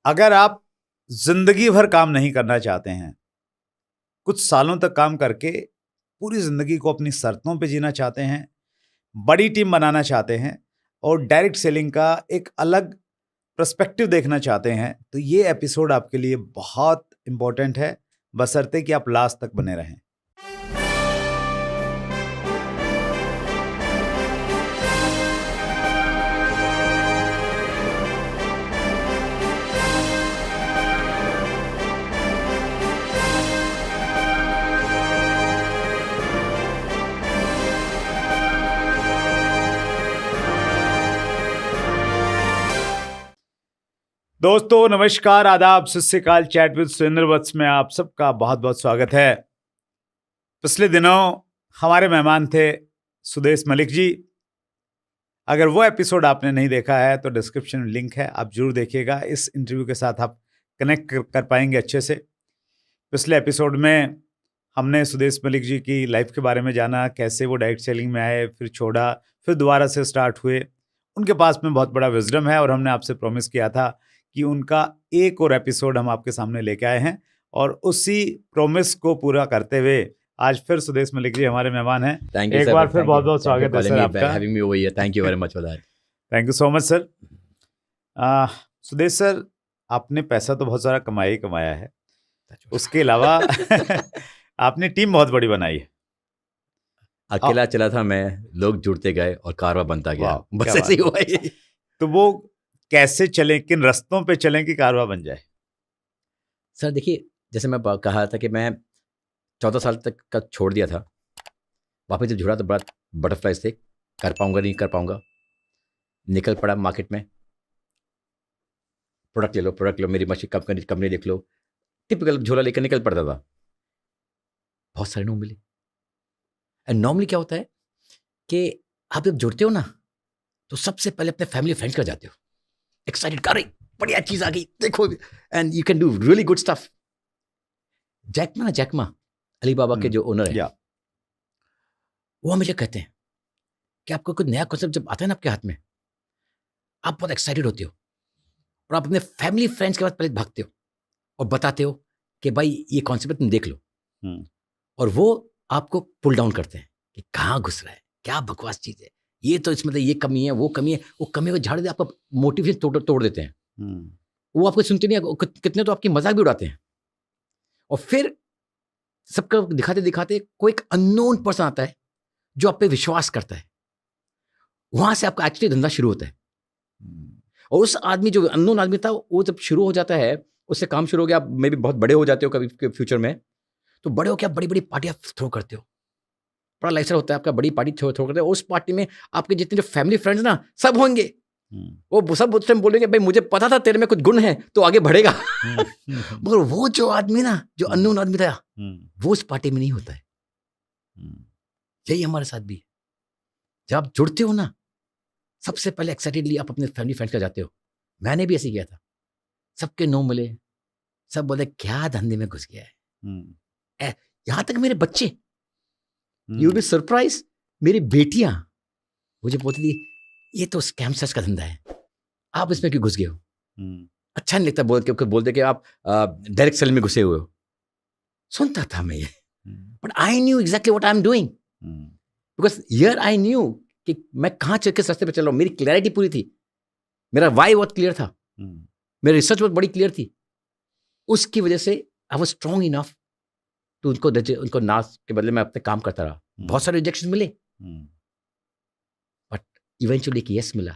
अगर आप जिंदगी भर काम नहीं करना चाहते हैं, कुछ सालों तक काम करके पूरी जिंदगी को अपनी शर्तों पे जीना चाहते हैं, बड़ी टीम बनाना चाहते हैं और डायरेक्ट सेलिंग का एक अलग पर्सपेक्टिव देखना चाहते हैं, तो ये एपिसोड आपके लिए बहुत इंपॉर्टेंट है, बशर्ते कि आप लास्ट तक बने रहें। दोस्तों नमस्कार, आदाब, सत श्री अकाल। चैट विद सुरेंद्र वत्स में आप सबका बहुत बहुत स्वागत है। पिछले दिनों हमारे मेहमान थे सुदेश मलिक जी। अगर वो एपिसोड आपने नहीं देखा है तो डिस्क्रिप्शन में लिंक है, आप जरूर देखिएगा। इस इंटरव्यू के साथ आप कनेक्ट कर पाएंगे अच्छे से। पिछले एपिसोड में हमने सुदेश मलिक जी की लाइफ के बारे में जाना, कैसे वो डायरेक्ट सेलिंग में आए, फिर छोड़ा, फिर दोबारा से स्टार्ट हुए। उनके पास में बहुत बड़ा विजडम है और हमने आपसे प्रॉमिस किया था कि उनका एक और एपिसोड हम आपके सामने लेके आए हैं, और उसी प्रॉमिस को पूरा करते हुए आज फिर सुदेश मलिक जी हमारे मेहमान हैं। एक बार फिर बहुत बहुत स्वागत है सर आपका। Thank you very much for that. Thank you so much sir. Sudesh sir, आपने पैसा तो बहुत सारा कमाया ही कमाया है, उसके अलावा आपने टीम बहुत बड़ी बनाई है। अकेला चला था मैं, लोग जुड़ते गए और कारवा बनता गया, बस ऐसे ही हुआ है। तो वो कैसे चले, किन रास्तों पे चलें कि कारवा बन जाए? सर देखिए, जैसे मैं कहा था कि मैं 14 साल तक का छोड़ दिया था, वापस जब जुड़ा तो बड़ा बटरफ्लाइज थे, कर पाऊंगा नहीं कर पाऊंगा। निकल पड़ा मार्केट में, प्रोडक्ट ले लो, मेरी मशीन कंपनी देख लो, टिपिकल झोला लेकर निकल पड़ता था। बहुत सारे नो मिले। एंड नॉर्मली क्या होता है कि आप जब जुड़ते हो ना तो सबसे पहले अपने फैमिली फ्रेंड्स कर जाते हो, एक्साइटेड, कर रही बढ़िया चीज आ गई देखो, and you can do really good stuff. Jack Ma Alibaba के जो ओनर है, वो हमेशा कहते हैं कि आपको कोई नया कॉन्सेप्ट जब आता है ना आपके हाथ में, आप बहुत एक्साइटेड होते हो और आप अपने फैमिली फ्रेंड्स के पास पहले भागते हो और बताते हो कि भाई ये कॉन्सेप्ट तुम देख लो, और वो आपको पुल डाउन करते हैं कि कहाँ घुस रहा है, क्या बकवास चीज है ये, तो इसमें ये कमी है, वो कमी को झाड़ दे, आपका मोटिवेशन तोड़ देते हैं। वो आपको सुनते नहीं, कितने तो आपकी मजाक भी उड़ाते हैं। और फिर सबका दिखाते कोई एक अननोन पर्सन आता है जो आप पे विश्वास करता है, वहां से आपका एक्चुअली धंधा शुरू होता है। और उस आदमी, जो अननोन आदमी था, वो जब शुरू हो जाता है, उससे काम शुरू हो गया, आप मे भी बहुत बड़े हो जाते हो कभी फ्यूचर में, तो बड़े हो क्या बड़ी बड़ी पार्टियां थ्रो करते हो, बड़ा लाइफस्टाइल होता है आपका, बड़ी पार्टी थ्रो करते हो। उस पार्टी में आपके जितने जो फैमिली फ्रेंड्स ना सब होंगे, वो सब उस टाइम बोलेंगे भाई मुझे पता था तेरे में कुछ गुण है तो आगे बढ़ेगा। मगर वो जो आदमी ना, जो अननोन आदमी था, वो उस पार्टी में नहीं होता है। यही हमारे साथ भी है। जब आप जुड़ते हो ना, सबसे पहले एक्साइटेडली आप अपने फैमिली फ्रेंड्स का जाते हो। मैंने भी ऐसे किया था, सबके नो मिले, सब बोले क्या धंधे में घुस गया है। यहां तक मेरे बच्चे, यू बी सरप्राइज, मेरी बेटियां मुझे बोलती थी ये तो स्कैम सर्च का धंधा है, आप इसमें क्यों घुस गए हो? अच्छा नहीं लगता बोलते कि आप डायरेक्ट सेल में घुसे हुए हो। सुनता था मैं ये, but I knew exactly what I am doing, because here I knew कि मैं कहां चल के रास्ते पे चल रहा हूं। मेरी क्लैरिटी पूरी थी, मेरा वाई बहुत क्लियर था, मेरी रिसर्च बहुत बड़ी क्लियर थी। उसकी वजह से आई वाज स्ट्रांग इनफ तो उनको नाश के बदले में अपने काम करता रहा। बहुत सारे रिजेक्शन मिले, बट इवेंचुअली एक यस मिला,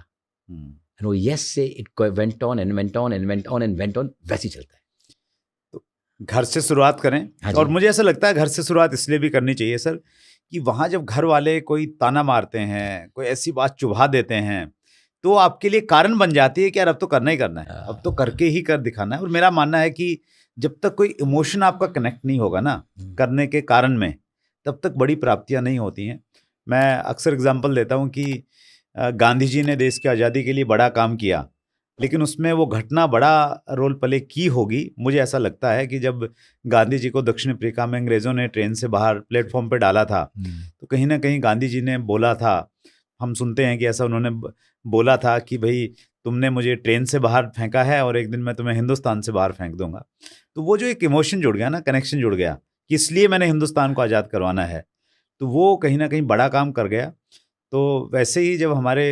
एंड वो यस से it went on and went on and went on and went on. वैसे ही चलता है। तो घर से शुरुआत करें, और मुझे ऐसा लगता है घर से शुरुआत इसलिए भी करनी चाहिए सर कि वहां जब घर वाले कोई ताना मारते हैं, कोई ऐसी बात चुभा देते हैं, तो आपके लिए कारण बन जाती है कि यार अब तो करना ही करना है, अब तो करके ही कर दिखाना है। और मेरा मानना है कि जब तक कोई इमोशन आपका कनेक्ट नहीं होगा ना करने के कारण में, तब तक बड़ी प्राप्तियां नहीं होती हैं। मैं अक्सर एग्जांपल देता हूं कि गांधी जी ने देश की आज़ादी के लिए बड़ा काम किया, लेकिन उसमें वो घटना बड़ा रोल प्ले की होगी। मुझे ऐसा लगता है कि जब गांधी जी को दक्षिण अफ्रीका में अंग्रेज़ों ने ट्रेन से बाहर प्लेटफॉर्म पे डाला था, तो कहीं ना कहीं गांधी जी ने बोला था, हम सुनते हैं कि ऐसा उन्होंने बोला था कि भाई तुमने मुझे ट्रेन से बाहर फेंका है और एक दिन मैं तुम्हें हिंदुस्तान से बाहर फेंक दूंगा। तो वो जो एक इमोशन जुड़ गया ना, कनेक्शन जुड़ गया कि इसलिए मैंने हिंदुस्तान को आज़ाद करवाना है, तो वो कहीं ना कहीं बड़ा काम कर गया। तो वैसे ही जब हमारे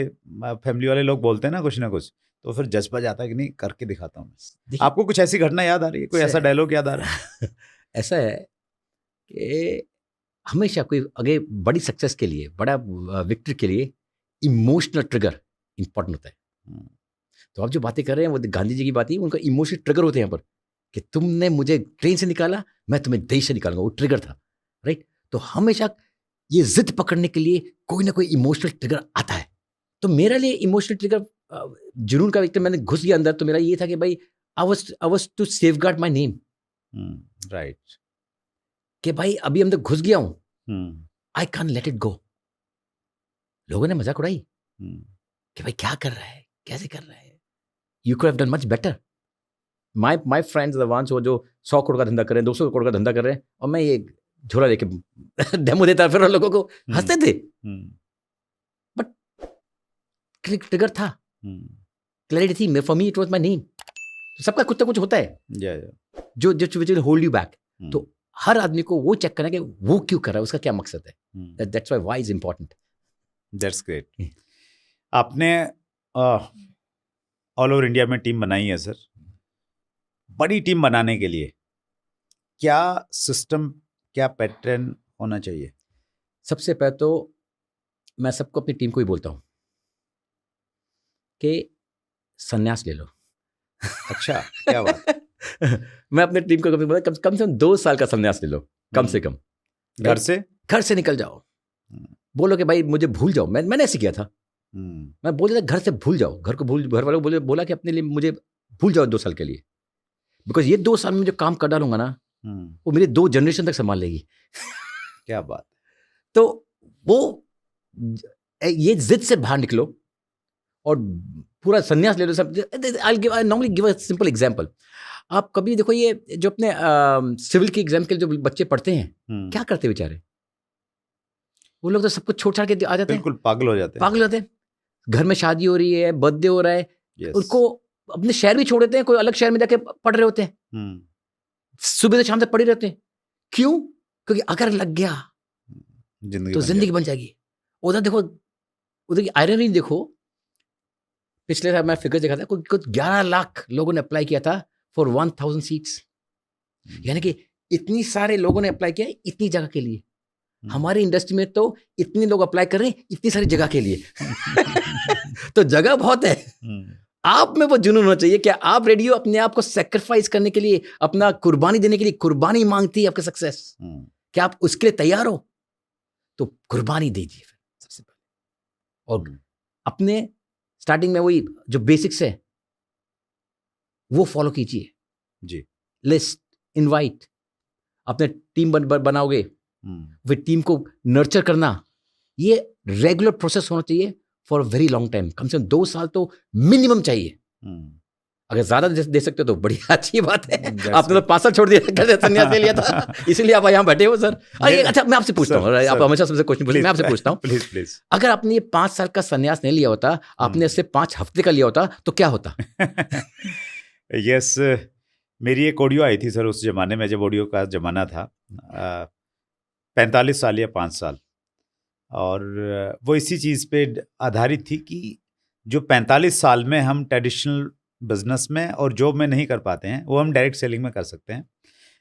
फैमिली वाले लोग बोलते हैं ना कुछ, तो फिर जज्बा जाता है कि नहीं, करके दिखाता हूँ मैं। आपको कुछ ऐसी घटना याद आ रही है, कोई ऐसा डायलॉग याद आ रहा है? ऐसा है कि हमेशा कोई आगे बड़ी सक्सेस के लिए, बड़ा विक्ट्री के लिए इमोशनल ट्रिगर इंपॉर्टेंट होता है। तो आप जो बातें कर रहे हैं वो गांधी जी की बात ही, उनका इमोशनल ट्रिगर होते हैं यहाँ पर कि तुमने मुझे ट्रेन से निकाला, मैं तुम्हें देश से निकालूंगा, वो ट्रिगर था, राइट। तो हमेशा ये जिद पकड़ने के लिए कोई ना कोई इमोशनल ट्रिगर आता है। तो मेरे लिए इमोशनल ट्रिगर जुनून का एक, मैंने घुस गया अंदर, तो मेरा ये था कि भाई I was to safeguard my name, right, कि भाई अभी अंदर घुस गया हूं, I can let it go. लोगों ने मजाक उड़ाई कि भाई क्या कर रहा है, कैसे कर रहा है, you could have done much better. My friends the ones जो 100 करोड़ का धंधा कर रहे हैं, 200 करोड़ का धंधा कर रहे हैं, और मैं ये झोला लेके डेमो देता फिर लोगों को हंसते थे। बट ट्रिगर था, क्लैरिटी थी, for me it was my name. तो सबका कुछ ना कुछ होता है जो which will hold you back. तो हर आदमी को वो चेक करना कि वो क्यों कर रहा है, उसका क्या मकसद है। That's why is important. That's great. आपने ऑल ओवर इंडिया में टीम बनाई है सर। बड़ी टीम बनाने के लिए क्या सिस्टम, क्या पैटर्न होना चाहिए? सबसे पहले तो मैं सबको अपनी टीम को ही बोलता हूँ कि संन्यास ले लो। अच्छा, क्या बात। मैं अपने टीम को कभी बोला कम से कम 2 साल का संन्यास ले लो, कम से कम। घर से निकल जाओ, बोलो कि भाई मुझे भूल जाओ। मैंने ऐसे किया था, मैं बोल देता घर से भूल जाओ, घर वालों को बोला कि अपने लिए मुझे भूल जाओ 2 साल के लिए, बिकॉज ये 2 साल में जो काम कर डालूंगा ना, वो मेरे 2 जनरेशन तक संभाल लेगी। क्या बात। तो वो ये जिद से बाहर निकलो और पूरा संन्यास ले लो। सब I normally give a simple example. आप कभी देखो ये जो अपने सिविल के एग्जाम के लिए जो बच्चे पढ़ते हैं, क्या करते हैं बेचारे, वो लोग तो सब कुछ छोड़ छाड़ के आ जाते हैं, बिल्कुल पागल हो जाते हैं। घर में शादी हो रही है, बर्थडे हो रहा है, उनको अपने शहर भी छोड़ देते हैं, कोई अलग शहर में जाके पढ़ रहे होते हैं, सुबह से शाम तक पढ़े रहते हैं। क्यों? क्योंकि अगर लग गया तो जिंदगी बन जाएगी। उधर देखो, उधर की आयरनी देखो, पिछले साल मैं फिगर देखा था, कुछ 11 लाख लोगों ने अप्लाई किया था फॉर 1000 सीट्स। यानी कि इतनी सारे लोगों ने अप्लाई किया इतनी जगह के लिए। हमारी इंडस्ट्री में तो इतने लोग अप्लाई कर रहे हैं इतनी सारी जगह के लिए। तो जगह बहुत है। आप में वो जुनून होना चाहिए। क्या आप रेडी हो अपने आप को सेक्रीफाइस करने के लिए, अपना कुर्बानी देने के लिए? कुर्बानी मांगती है आपकी सक्सेस। क्या आप उसके लिए तैयार हो? तो कुर्बानी दीजिए सबसे पहले। और अपने स्टार्टिंग में वही जो बेसिक्स है वो फॉलो कीजिए जी। लिस्ट, इनवाइट, अपने टीम बनाओगे, वे टीम को नर्चर करना, ये रेगुलर प्रोसेस होना चाहिए फॉर वेरी लॉन्ग टाइम। कम से कम 2 साल तो मिनिमम चाहिए। अगर ज्यादा दे सकते हो तो बड़ी अच्छी बात है। आपने तो 5 साल छोड़ दिया, संन्यास ले लिया था, इसीलिए आप यहाँ बैठे हो सर। अच्छा, मैं आपसे पूछता हूँ, आप हमेशा सबसे क्वेश्चन पूछते हैं, मैं आपसे पूछता हूँ, प्लीज। अगर आपने ये 5 साल का संन्यास नहीं लिया होता, आपने इससे 5 हफ्ते का लिया होता, तो क्या होता? यस, मेरी एक ऑडियो आई थी सर उस जमाने में, जब ऑडियो का जमाना था, 45 साल या 5 साल, और वो इसी चीज़ पे आधारित थी कि जो 45 साल में हम ट्रेडिशनल बिजनेस में और जॉब में नहीं कर पाते हैं, वो हम डायरेक्ट सेलिंग में कर सकते हैं।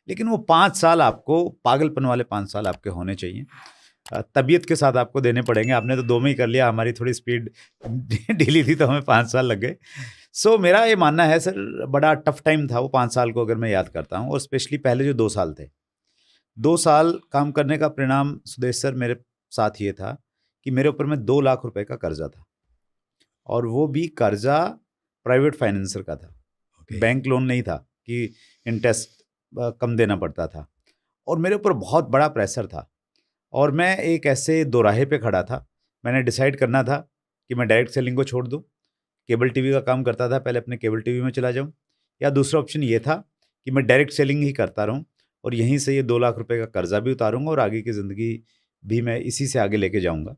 लेकिन वो 5 साल आपको, पागलपन वाले 5 साल आपके होने चाहिए, तबीयत के साथ आपको देने पड़ेंगे। आपने तो 2 में ही कर लिया, हमारी थोड़ी स्पीड ढीली थी तो हमें 5 साल लग गए। सो मेरा ये मानना है सर, बड़ा टफ टाइम था वो 5 साल को, अगर मैं याद करता हूँ, और स्पेशली पहले जो 2 साल थे, 2 साल काम करने का परिणाम सुदेश सर मेरे साथ ये था कि मेरे ऊपर में 2 लाख रुपए का कर्जा था, और वो भी कर्जा प्राइवेट फाइनेंसर का था। बैंक लोन नहीं था कि इंटरेस्ट कम देना पड़ता था, और मेरे ऊपर बहुत बड़ा प्रेशर था, और मैं एक ऐसे दोराहे पे खड़ा था। मैंने डिसाइड करना था कि मैं डायरेक्ट सेलिंग को छोड़ दूं, केबल टीवी का काम करता था पहले, अपने केबल टीवी में चला जाऊं, या दूसरा ऑप्शन ये था कि मैं डायरेक्ट सेलिंग ही करता रहूं और यहीं से ये 2 लाख रुपए का कर्जा भी उतारूंगा और आगे की ज़िंदगी भी मैं इसी से आगे लेके जाऊंगा।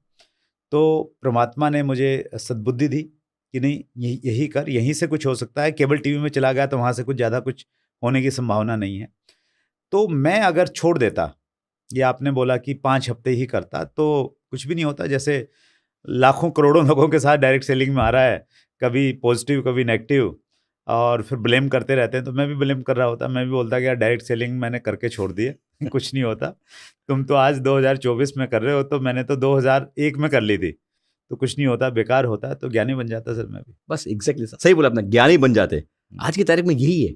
तो परमात्मा ने मुझे सद्बुद्धि दी कि नहीं यही कर, यहीं से कुछ हो सकता है, केबल टीवी में चला गया तो वहाँ से कुछ ज़्यादा कुछ होने की संभावना नहीं है। तो मैं अगर छोड़ देता, ये आपने बोला कि 5 हफ्ते ही करता, तो कुछ भी नहीं होता। जैसे लाखों करोड़ों लोगों के साथ डायरेक्ट सेलिंग में आ रहा है, कभी पॉजिटिव कभी नेगेटिव, और फिर ब्लेम करते रहते हैं। तो मैं भी ब्लेम कर रहा होता, मैं भी बोलता कि यार डायरेक्ट सेलिंग मैंने करके छोड़ दिए कुछ नहीं होता। तुम तो आज 2024 में कर रहे हो, तो मैंने तो 2001 में कर ली थी, तो कुछ नहीं होता, बेकार होता। तो ज्ञानी बन जाता सर मैं भी। बस एग्जैक्टली सही बोला आपने, ज्ञानी बन जाते। आज की तारीख में यही है।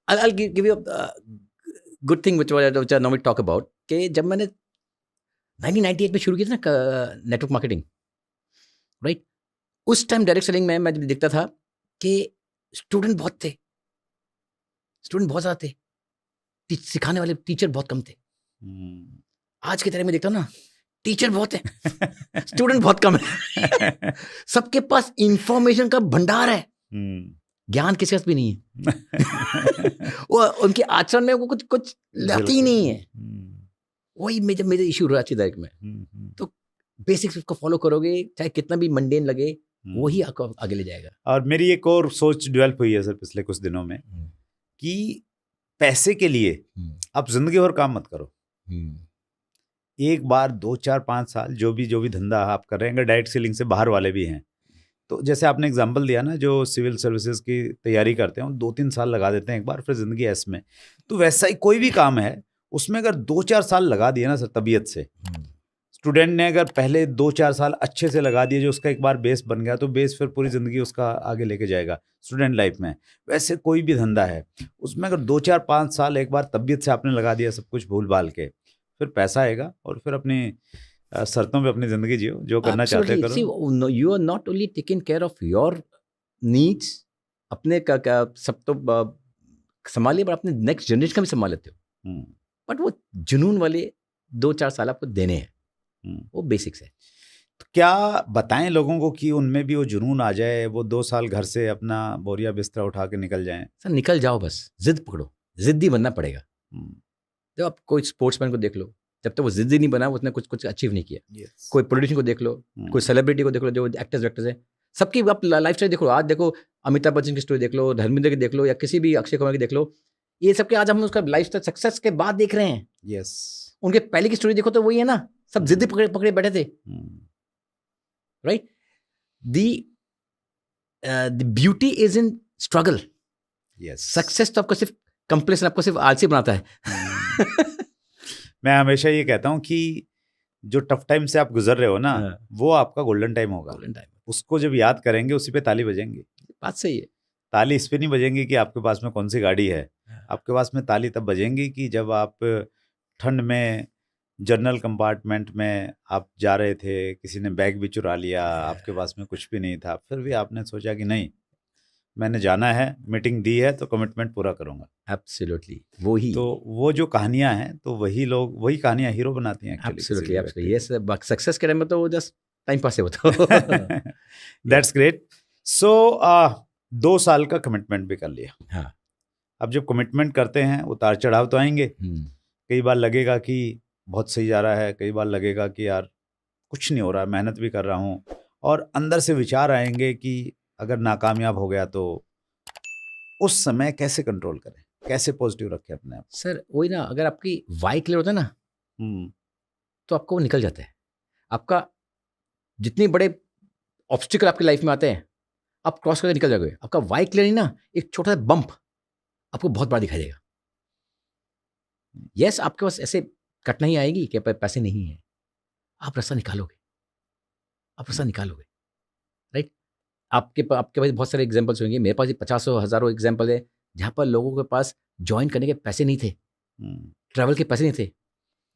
I'll give you a good thing which I normally talk about, कि जब मैंने 1998 में शुरू किया था ना नेटवर्क मार्केटिंग, राइट, उस टाइम डायरेक्ट सेलिंग में मैं जब देखता था कि स्टूडेंट बहुत थे, स्टूडेंट बहुत ज़्यादा थे, सिखाने वाले टीचर बहुत कम थे। आज की तारीख में देखता हूँ ना, टीचर बहुत है, स्टूडेंट बहुत कम है। सबके पास इंफॉर्मेशन का भंडार है, ज्ञान किसी पास भी नहीं है। वो उनके आचरण में वो कुछ लगती ही नहीं है। वही मेजर इशू रहा आज की तारीख में। तो बेसिक्स उसको फॉलो करोगे, चाहे कितना भी मंडेन लगे, वही आपको आगे ले जाएगा। और मेरी एक और सोच डेवलप हुई है सर पिछले कुछ दिनों में, कि पैसे के लिए आप जिंदगी भर काम मत करो। एक बार 2, 4, 5 साल जो भी धंधा आप कर रहे हैं, अगर डायरेक्ट सेलिंग से बाहर वाले भी हैं, तो जैसे आपने एग्जांपल दिया ना, जो सिविल सर्विसेज की तैयारी करते हैं 2-3 साल लगा देते हैं एक बार, फिर जिंदगी ऐस में। तो वैसा ही कोई भी काम है, उसमें अगर 2-4 साल लगा दिए ना सर तबीयत से, स्टूडेंट ने अगर पहले 2-4 साल अच्छे से लगा दिए, जो उसका एक बार बेस बन गया, तो बेस फिर पूरी ज़िंदगी उसका आगे लेके जाएगा स्टूडेंट लाइफ में। वैसे कोई भी धंधा है, उसमें अगर 2-4-5 साल एक बार तबीयत से आपने लगा दिया सब कुछ भूल भाल के, फिर पैसा आएगा और फिर अपनी शर्तों पे अपनी ज़िंदगी जियो, जो करना चाहते हो करो। See, you are not only taking care of your needs, अपने का सब तो संभालिए, पर अपने नेक्स्ट जनरेशन का भी संभाल लेते हो। बट वो जुनून वाले 2-4 साल आपको देने हैं, वो बेसिक्स है। तो क्या बताएं लोगों को कि उनमें भी वो जुनून आ जाए, वो 2 साल घर से अपना बोरिया बिस्तरा उठा के निकल जाएं? सर निकल जाओ, बस जिद पकड़ो, जिद्दी बनना पड़ेगा। जब आप कोई स्पोर्ट्समैन को देख लो, जब तक वो जिद्दी नहीं बना, उसने कुछ अचीव नहीं किया। कोई पॉलिटिशियन को देख लो, कोई सेलिब्रिटी को देख लो, जो एक्टर्स वेक्टर्स हैं, सबकी आप लाइफ स्टाइल देखो। आज देखो अमिताभ बच्चन की स्टोरी देख लो, धर्मेंद्र की देख लो, या किसी भी अक्षय कुमार की देख लो, ये सबके आज हम उसका लाइफ स्टाइल सक्सेस के बाद देख रहे हैं। यस, उनके पहले की स्टोरी देखो तो वही है ना, सब जिद्दी पकड़े बैठे थे, right. The beauty is in struggle. Success तो आपको सिर्फ कंप्लेसन, आपको सिर्फ आलसी बनाता है। मैं हमेशा ये कहता हूँ कि जो टफ टाइम से आप गुजर रहे हो ना, वो आपका गोल्डन टाइम होगा। उसको जब याद करेंगे, उसी पे ताली बजेंगी। बात सही है। ताली इस पे नहीं बजेंगी कि आपके पास में कौन सी गाड़ी है, आपके पास में ताली तब बजेंगी कि जब आप ठंड में जनरल कंपार्टमेंट में आप जा रहे थे, किसी ने बैग भी चुरा लिया, आपके पास में कुछ भी नहीं था, फिर भी आपने सोचा कि नहीं, मैंने जाना है, मीटिंग दी है तो कमिटमेंट पूरा करूंगा। एब्सोल्युटली, वही तो वो जो कहानियां हैं, तो वही लोग वही कहानियां हीरो बनाती हैं। एब्सोल्युटली यस, सक्सेस के टाइम में तो वो जस्ट टाइम पास है वो तो। That's great. सो 2 साल का कमिटमेंट भी कर लिया। हाँ, अब जब कमिटमेंट करते हैं, उतार चढ़ाव तो आएंगे। कई बार लगेगा कि बहुत सही जा रहा है, कई बार लगेगा कि यार कुछ नहीं हो रहा, मेहनत भी कर रहा हूँ, और अंदर से विचार आएंगे कि अगर नाकामयाब हो गया तो उस समय कैसे कंट्रोल करें, कैसे पॉजिटिव रखें अपने आप। सर वही ना, अगर आपकी वाई क्लियर होता है ना, तो आपको वो निकल जाता है। आपका जितने बड़े ऑब्स्टिकल आपकी लाइफ में आते हैं, आप क्रॉस करके निकल जाओगे। आपका वाई क्लियर नहीं ना, एक छोटा सा बम्प आपको बहुत बड़ा दिखाई देगा। यस, आपके पास ऐसे कठिनाई आएगी कि पैसे नहीं है, आप रास्ता निकालोगे, आप रास्ता निकालोगे, राइट। आपके पास बहुत सारे एग्जाम्पल्स होंगे, मेरे पास 50,000 एग्जाम्पल है जहाँ पर लोगों के पास ज्वाइन करने के पैसे नहीं थे, ट्रैवल के पैसे नहीं थे।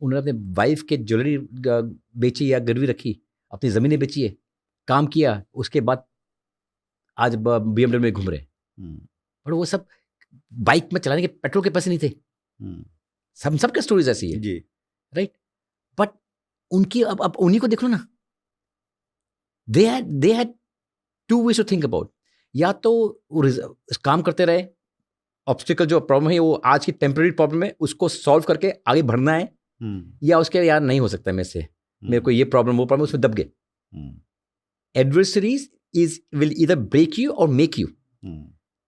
उन्होंने अपने वाइफ के ज्वेलरी बेची या गिरवी रखी, अपनी ज़मीनें बेची है, काम किया, उसके बाद आज BMW में घूम रहे। और वो सब बाइक में चलाने के पेट्रोल के पैसे नहीं थे। सबके स्टोरीज ऐसी है जी, राइट। बट उनकी अब उन्हीं को देख लो ना, they had 2 ways to think about। या तो काम करते रहे, ऑब्स्टिकल जो प्रॉब्लम है वो आज की टेम्पररी प्रॉब्लम है, उसको सॉल्व करके आगे बढ़ना है, या उसके यार नहीं हो सकता मेरे से, मेरे को ये प्रॉब्लम वो प्रॉब्लम, उसमें दब गए। Adversaries will either break you or make you.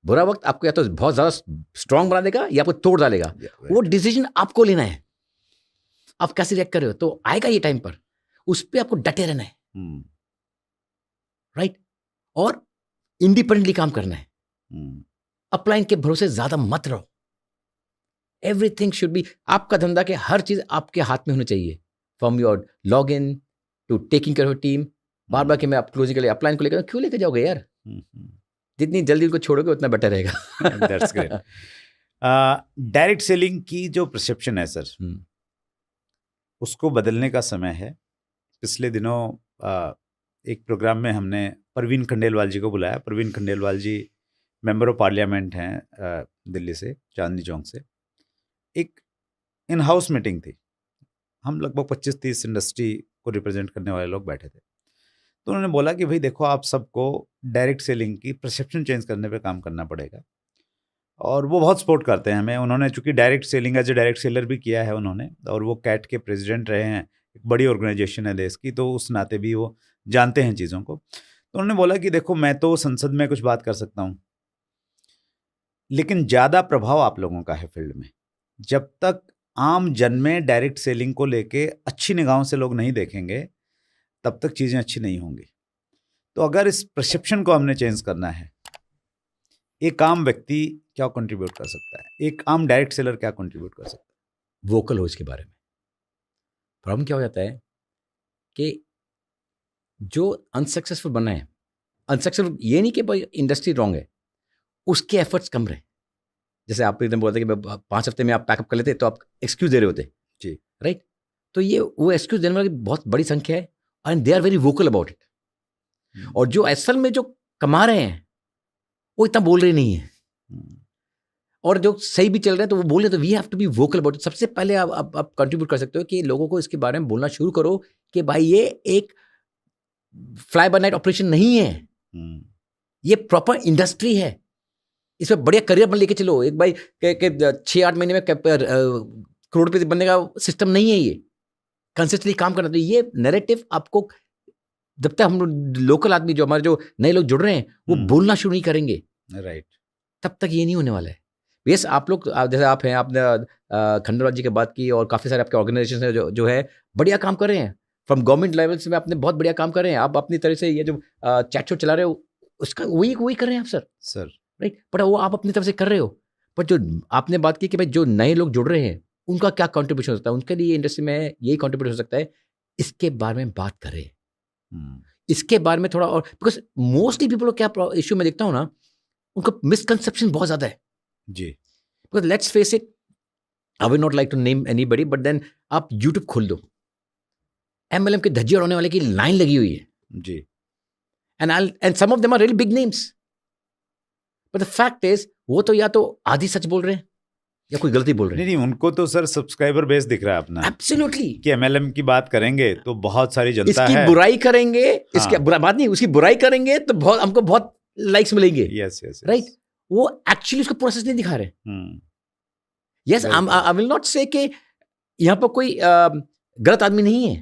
बुरा वक्त आपको या तो बहुत ज्यादा स्ट्रांग बना देगा या आपको तोड़ डालेगा. वो डिसीजन आपको लेना है. आप कैसे रिएक्ट कर रहे हो, तो आएगा ये टाइम पर, उस पर आपको डटे रहना है. राइट. और इंडिपेंडेंटली काम करना है. अपलाइन के भरोसे ज्यादा मत रहो. एवरीथिंग शुड बी, आपका धंधा के हर चीज आपके हाथ में होनी चाहिए. From your log in to taking care of team. बार बार कि मैं आप क्लोजिंग के लिए अपलाइन को लेकर, क्यों लेकर जाओगे यार? जितनी जल्दी उनको छोड़ोगे उतना बेटर रहेगा. That's great. डायरेक्ट सेलिंग की जो परसेप्शन है सर, उसको बदलने का समय है. पिछले दिनों एक प्रोग्राम में हमने परवीन खंडेलवाल जी को बुलाया. परवीन खंडेलवाल जी मेंबर ऑफ पार्लियामेंट हैं दिल्ली से, चांदनी चौक से. एक इन हाउस मीटिंग थी. हम लगभग 25-30 इंडस्ट्री को रिप्रेजेंट करने वाले लोग बैठे थे. तो उन्होंने बोला कि भाई देखो, आप सबको डायरेक्ट सेलिंग की परसेप्शन चेंज करने पे काम करना पड़ेगा. और वो बहुत सपोर्ट करते हैं हमें. उन्होंने चूंकि direct selling as a direct seller भी किया है उन्होंने, और वो कैट के प्रेसिडेंट रहे हैं, एक बड़ी ऑर्गेनाइजेशन है देश की, तो उस नाते भी वो जानते हैं चीज़ों को. तो उन्होंने बोला कि देखो, मैं तो संसद में कुछ बात कर सकता हूँ, लेकिन ज़्यादा प्रभाव आप लोगों का है फील्ड में. जब तक आम जन में डायरेक्ट सेलिंग को लेके अच्छी निगाहों से लोग नहीं देखेंगे, तब तक चीज़ें अच्छी नहीं होंगी. तो अगर इस परसेप्शन को हमने चेंज करना है, एक आम व्यक्ति क्या कंट्रीब्यूट कर सकता है, एक आम डायरेक्ट सेलर क्या कंट्रीब्यूट कर सकता है? वोकल हो इसके बारे में. प्रॉब्लम क्या हो जाता है कि जो अनसक्सेसफुल बना है, अनसक्सेसफुल ये नहीं कि भाई इंडस्ट्री रॉन्ग है, उसके एफर्ट्स कम रहे. जैसे आप एकदम बोलते कि 5 हफ्ते में आप पैकअप कर लेते, तो आप एक्सक्यूज दे रहे होते जी. राइट. तो ये वो एक्सक्यूज देने वाली बहुत बड़ी संख्या है, and they are very vocal about it. और जो असल में जो कमा रहे हैं वो इतना बोल रहे नहीं है, और जो सही भी चल रहे हैं तो वो बोल रहे. तो we have to be vocal about it. सबसे पहले आप कंट्रीब्यूट कर सकते हो कि लोगों को इसके बारे में बोलना शुरू करो कि भाई ये एक फ्लाई बाय नाइट ऑपरेशन नहीं है, ये प्रॉपर इंडस्ट्री है. इसमें बढ़िया करियर बन लेके चलो. एक भाई 6-8 महीने में करोड़पति बनने का सिस्टम नहीं है ये. कंसिस्टेंटली काम करना. तो ये नैरेटिव आपको, जब तक हम लोकल आदमी, जो हमारे जो नए लोग जुड़ रहे हैं, वो बोलना शुरू नहीं करेंगे, राइट, तब तक ये नहीं होने वाला है. यस, आप लोग जैसे आप हैं, आपने खंडेलवाल जी की बात की, और काफ़ी सारे आपके ऑर्गेनाइजेशन है जो है बढ़िया काम कर रहे हैं. फ्रॉम गवर्नमेंट लेवल्स में आपने बहुत बढ़िया काम कर रहे हैं. आप अपनी तरह से ये जो चैट शो चला रहे हो, उसका वही कर रहे हैं आप सर. राइट. बट वो आप अपनी तरफ से कर रहे हो. बट जो आपने बात की कि भाई जो नए लोग जुड़ रहे हैं, उनका क्या कॉन्ट्रीब्यूशन होता है, उनके लिए इंडस्ट्री में यही कॉन्ट्रीब्यूशन हो सकता है. इसके बारे में बात करें. इसके बारे में थोड़ा. और बिकॉज मोस्टली पीपल को क्या इश्यू में देखता हूँ ना, उनका मिसकंसेप्शन बहुत ज्यादा है जी. Because let's face it, I will not like to name anybody, but then आप यूट्यूब खोल दो, MLM के धज्जी उड़ाने वाले की लाइन लगी हुई है जी. And some of them are really big names. But the fact is, वो तो या तो आधी सच बोल रहे हैं या कोई गलती बोल रहे हैं. नहीं, उनको तो सर सब्सक्राइबर बेस दिख रहा है अपना. एब्सोल्युटली. कि MLM की बात करेंगे तो बहुत सारी जनता इसकी है, बुराई करेंगे, इसकी बात नहीं, उसकी बुराई करेंगे तो बहुत हमको बहुत लाइक्स मिलेंगे. यस. राइट. वो एक्चुअली उसका प्रोसेस नहीं दिखा रहे. यस, आई विल नॉट से कि यहाँ पर कोई गलत आदमी नहीं है.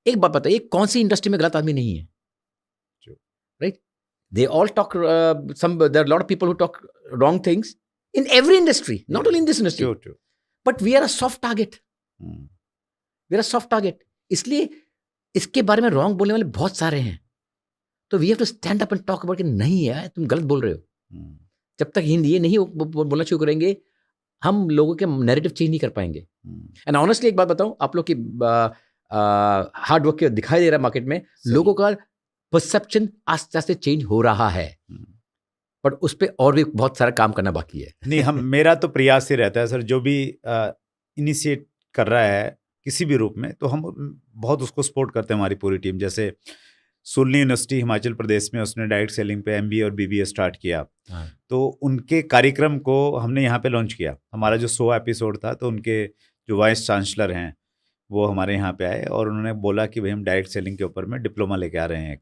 एक बात बताइए, कौन सी इंडस्ट्री में गलत आदमी नहीं है? Right. They all talk, there are a lot of people who talk wrong things in every industry, not only in this industry. True. But we are a soft target. We are a soft target. इसलिए इसके बारे में wrong बोलने वाले बहुत सारे हैं. तो we have to stand up and talk about कि नहीं है, तुम गलत बोल रहे हो. जब तक ये नहीं बोलना शुरू करेंगे, हम लोगों के नैरेटिव चेंज नहीं कर पाएंगे. एंड ऑनेस्टली एक बात बताऊं, आप लोग की हार्ड वर्क दिखाई दे रहा है मार्केट में. लोगों का परसेप्शन आस्ते आस्ते चेंज हो रहा है, पर उस पर और भी बहुत सारा काम करना बाकी है. नहीं, मेरा तो प्रयास ही रहता है सर, जो भी इनिशिएट कर रहा है किसी भी रूप में, तो हम बहुत उसको सपोर्ट करते हैं, हमारी पूरी टीम. जैसे सोलनी यूनिवर्सिटी हिमाचल प्रदेश में, उसने डायरेक्ट सेलिंग पे MBA और BBA स्टार्ट किया. तो उनके कार्यक्रम को हमने यहाँ पे लॉन्च किया. हमारा जो 100 एपिसोड था, तो उनके जो वाइस चांसलर हैं वो हमारे यहाँ पे आए, और उन्होंने बोला कि भाई हम डायरेक्ट सेलिंग के ऊपर में डिप्लोमा लेके आ रहे हैं.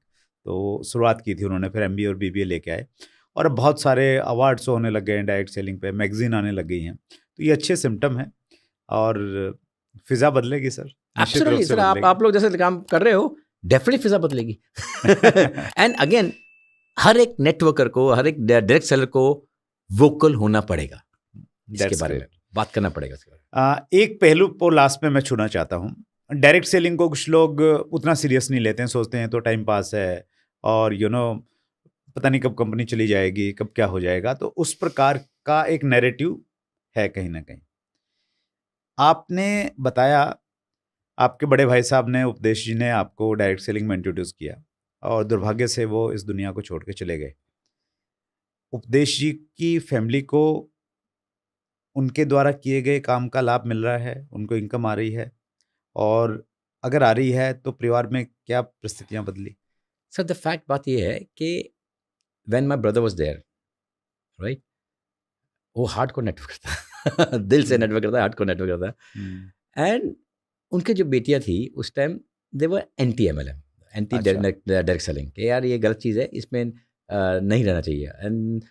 तो शुरुआत की थी उन्होंने, फिर MBA और BBA लेके आए, और अब बहुत सारे अवार्ड्स होने लग गए हैं डायरेक्ट सेलिंग पे, मैगजीन आने लग गई हैं. तो ये अच्छे सिम्टम है, और फिजा बदलेगी सर. Absolutely sir. आप लोग जैसे काम कर रहे हो, डेफिनेटली फिजा बदलेगी. एंड अगेन हर एक नेटवर्कर को, हर एक डायरेक्ट सेलर को वोकल होना पड़ेगा, इसके बारे में बात करना पड़ेगा. एक पहलू को लास्ट में मैं छूना चाहता हूँ. डायरेक्ट सेलिंग को कुछ लोग उतना सीरियस नहीं लेते हैं, सोचते हैं तो टाइम पास है और पता नहीं कब कंपनी चली जाएगी, कब क्या हो जाएगा. तो उस प्रकार का एक नैरेटिव है कहीं ना कहीं. आपने बताया आपके बड़े भाई साहब ने, उपदेश जी ने आपको डायरेक्ट सेलिंग में इंट्रोड्यूस किया और दुर्भाग्य से वो इस दुनिया को छोड़ के चले गए. उपदेश जी की फैमिली को उनके द्वारा किए गए काम का लाभ मिल रहा है, उनको इनकम आ रही है, और अगर आ रही है तो परिवार में क्या परिस्थितियां बदली? सर द फैक्ट बात ये है कि when my brother was there, right, वो हार्डकोर नेटवर्क करता दिल से नेटवर्क करता है, हार्डकोर नेटवर्क करता है. एंड उनके जो बेटियां थी उस time they were anti MLM, anti direct selling, कि यार ये गलत चीज़ है, इसमें नहीं रहना चाहिए. एंड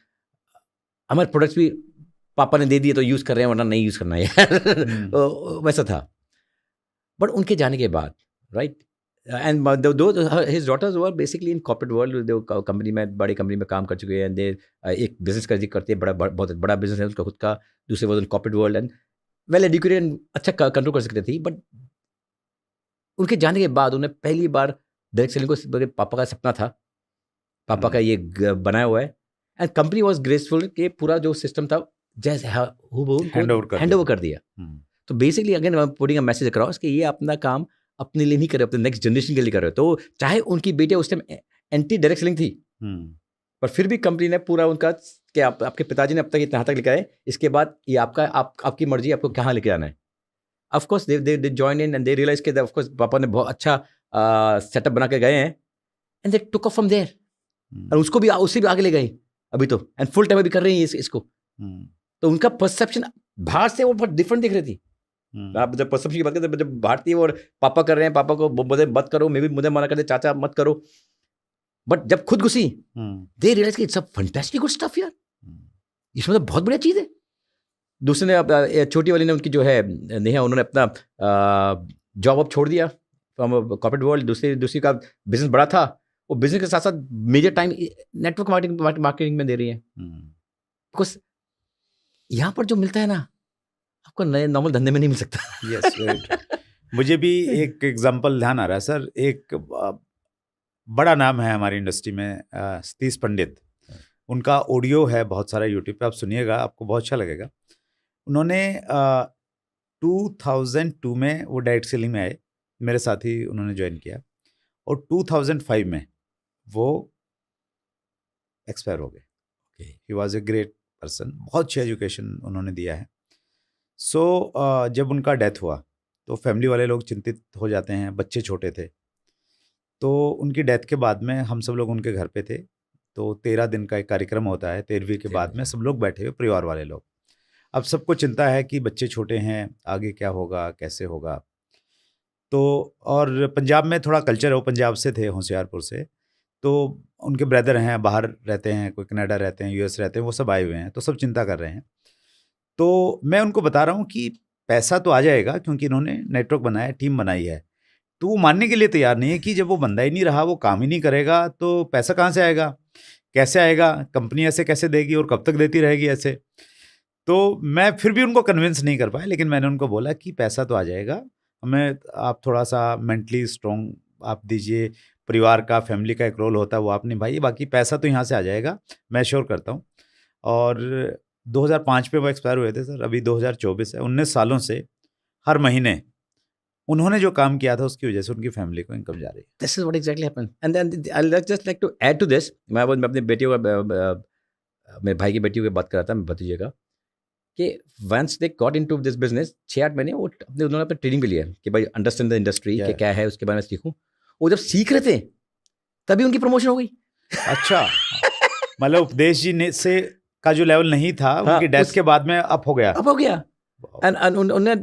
हमारे प्रोडक्ट्स भी पापा ने दे दिए तो यूज़ कर रहे हैं, वरना नहीं यूज़ करना है यार. वैसा था. बट उनके जाने के बाद, right, and his daughters were basically in corporate world, company में, बड़ी कंपनी में काम कर चुके हैं. दे एक बिजनेस करते हैं, बहुत बड़ा बिजनेस है उसका खुद का. दूसरे वो corporate world and well educated, अच्छा कंट्रोल कर सकते थे. बट उनके जाने के बाद उन्हें पहली बार डायरेक्ट सेलिंग को, पापा का सपना था, पापा का ये बनाया हुआ है. एंड कंपनी वॉज ग्रेसफुल कि पूरा जो सिस्टम था जैसे हैंड ओवर कर दिया. तो basically again putting a message across कि ये अपना काम अपने लिए नहीं कर रहे, अपने नेक्स्ट जनरेशन के लिए कर रहे. तो चाहे उनकी बेटियां उस टाइम एंटी डायरेक्ट सेलिंग थी, पर फिर भी कंपनी ने पूरा उनका कि आपके पिताजी ने अब तक यहाँ तक लिखा है, इसके बाद ये आपकी मर्जी, आपको कहाँ लेके जाना है. Of course they join in and they realise के ऑफ कोर्स पापा ने बहुत अच्छा सेटअप बना के गए हैं, and they took off from there. और उसको भी उससे भी आगे ले गए अभी तो, एंड फुल टाइम भी कर रही है इसको. तो उनका परसेप्शन बाहर से वो बहुत डिफरेंट दिख रही थी. आप जब परसेप्शन की बात करते, जब भारतीय और पापा कर रहे हैं, पापा को मुझे मत करो, मैं भी मुझे मना करते, चाचा मत करो. बट जब खुद घुसी, दे रियलाइज कि it's a fantastic good stuff यार, इसमें तो बहुत बढ़िया चीज़ है. दूसरे ने, छोटी वाली ने, उनकी जो है नेहा, उन्होंने अपना जॉब अब छोड़ दिया फ्रॉम कॉर्पोरेट वर्ल्ड. दूसरी का बिजनेस बड़ा था, वो बिजनेस के साथ साथ मेजर टाइम नेटवर्क मार्केटिंग में दे रही है. बिकॉज यहाँ पर जो मिलता है ना, आपको नए नॉर्मल धंधे में नहीं मिल सकता. यस, मुझे भी एक एग्जांपल ध्यान आ रहा है सर. एक बड़ा नाम है हमारी इंडस्ट्री में, सतीश पंडित. उनका ऑडियो है बहुत सारा यूट्यूब पे, आप सुनिएगा, आपको बहुत अच्छा लगेगा. उन्होंने 2002 में वो डायरेक्ट सेलिंग में आए, मेरे साथ ही उन्होंने ज्वाइन किया, और 2005 में वो एक्सपायर हो गए. He was a great person, बहुत अच्छी एजुकेशन उन्होंने दिया है. सो जब उनका डेथ हुआ तो फैमिली वाले लोग चिंतित हो जाते हैं, बच्चे छोटे थे. तो उनकी डेथ के बाद में हम सब लोग उनके घर पे थे. तो 13 दिन का एक कार्यक्रम होता है, 13वीं के बाद में सब लोग बैठे हुए, परिवार वाले लोग. अब सबको चिंता है कि बच्चे छोटे हैं, आगे क्या होगा, कैसे होगा. तो और पंजाब में थोड़ा कल्चर है, वो पंजाब से थे, होशियारपुर से. तो उनके ब्रदर हैं, बाहर रहते हैं, कोई कनाडा रहते हैं, US रहते हैं, वो सब आए हुए हैं, तो सब चिंता कर रहे हैं. तो मैं उनको बता रहा हूँ कि पैसा तो आ जाएगा, क्योंकि इन्होंने नेटवर्क बनाया, टीम बनाई है. तो वो मानने के लिए तैयार नहीं है कि जब वो बंदा ही नहीं रहा, वो काम ही नहीं करेगा, तो पैसा कहाँ से आएगा, कैसे आएगा, कंपनी ऐसे कैसे देगी और कब तक देती रहेगी ऐसे. तो मैं फिर भी उनको कन्विंस नहीं कर पाया, लेकिन मैंने उनको बोला कि पैसा तो आ जाएगा, हमें आप थोड़ा सा मेंटली स्ट्रॉन्ग आप दीजिए, परिवार का, फैमिली का एक रोल होता है, वो आप निभाइए, बाकी पैसा तो यहाँ से आ जाएगा, मैं श्योर करता हूँ. और 2005 पे वो एक्सपायर हुए थे सर. अभी 2024 है. 19 सालों से हर महीने उन्होंने जो काम किया था उसकी वजह से उनकी फैमिली को इनकम जा रही है. This is what exactly happened. And then I'll just like to add to this. मैं अपने बेटियों का, मेरे भाई की बेटियों की बात कर रहा था, मैं भतीजे का, कि once they got into this business, 6-8 महीने वो उन्होंने अपने ट्रेनिंग भी लिया कि भाई अंडरस्टैंड द इंडस्ट्री, कि क्या है, उसके बारे में सीखूं. वो जब सीख रहे थे तभी उनकी प्रमोशन हो गई. अच्छा, मतलब उपदेश जी ने से का जो लेवल नहीं था, उनकी डेथ के बाद में अप हो गया. उन्होंने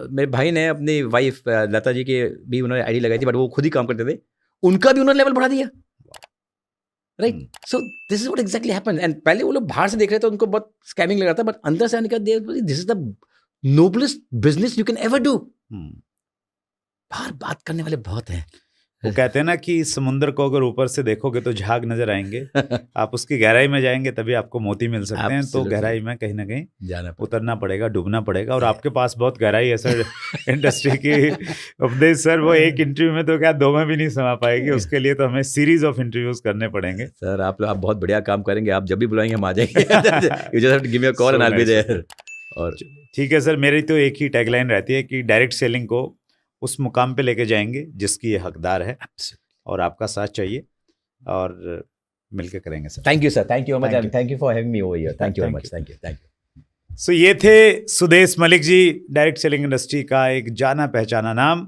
मेरे भाई ने अपनी वाइफ लता जी के भी उन्होंने आईडी लगाई थी, बट वो खुद ही काम करते थे, उनका भी उन्होंने लेवल बढ़ा दिया. Right, so this is what exactly happened. And पहले वो लोग बाहर से देख रहे थे, उनको बहुत स्कैमिंग लग रहा था, बट अंदर से आने का this is the noblest business you can ever do. बाहर बात करने वाले बहुत हैं, वो कहते हैं ना कि समुद्र को अगर ऊपर से देखोगे तो झाग नजर आएंगे, आप उसकी गहराई में जाएंगे तभी आपको मोती मिल सकते हैं। तो गहराई में कहीं ना कहीं उतरना पड़ेगा, डूबना पड़ेगा। और आपके पास बहुत गहराई है सर इंडस्ट्री की उपदेश सर, वो एक इंटरव्यू में तो क्या 2 में भी नहीं समा पाएगी। उसके लिए तो हमें सीरीज ऑफ इंटरव्यूज करने पड़ेंगे। सर आप बहुत बढ़िया काम करेंगे, आप जब भी बुलाएंगे हम आ जाएंगे। You just have to give me a call and I'll be there. और ठीक है सर, मेरी तो एक ही टैगलाइन रहती है कि डायरेक्ट सेलिंग को उस मुकाम पे लेके जाएंगे जिसकी ये हकदार है, और आपका साथ चाहिए और मिलकर करेंगे sir. Thank you sir, thank you very much, thank you for having me over here, thank you very much, thank you. So ये थे Sudesh Malik ji, direct selling industry का एक जाना पहचाना नाम।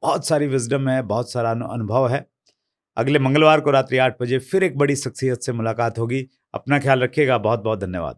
बहुत सारी विजडम है, बहुत सारा अनुभव है। अगले मंगलवार को रात्रि 8 बजे फिर एक बड़ी शख्सियत से मुलाकात होगी। अपना ख्याल रखिएगा। बहुत बहुत धन्यवाद।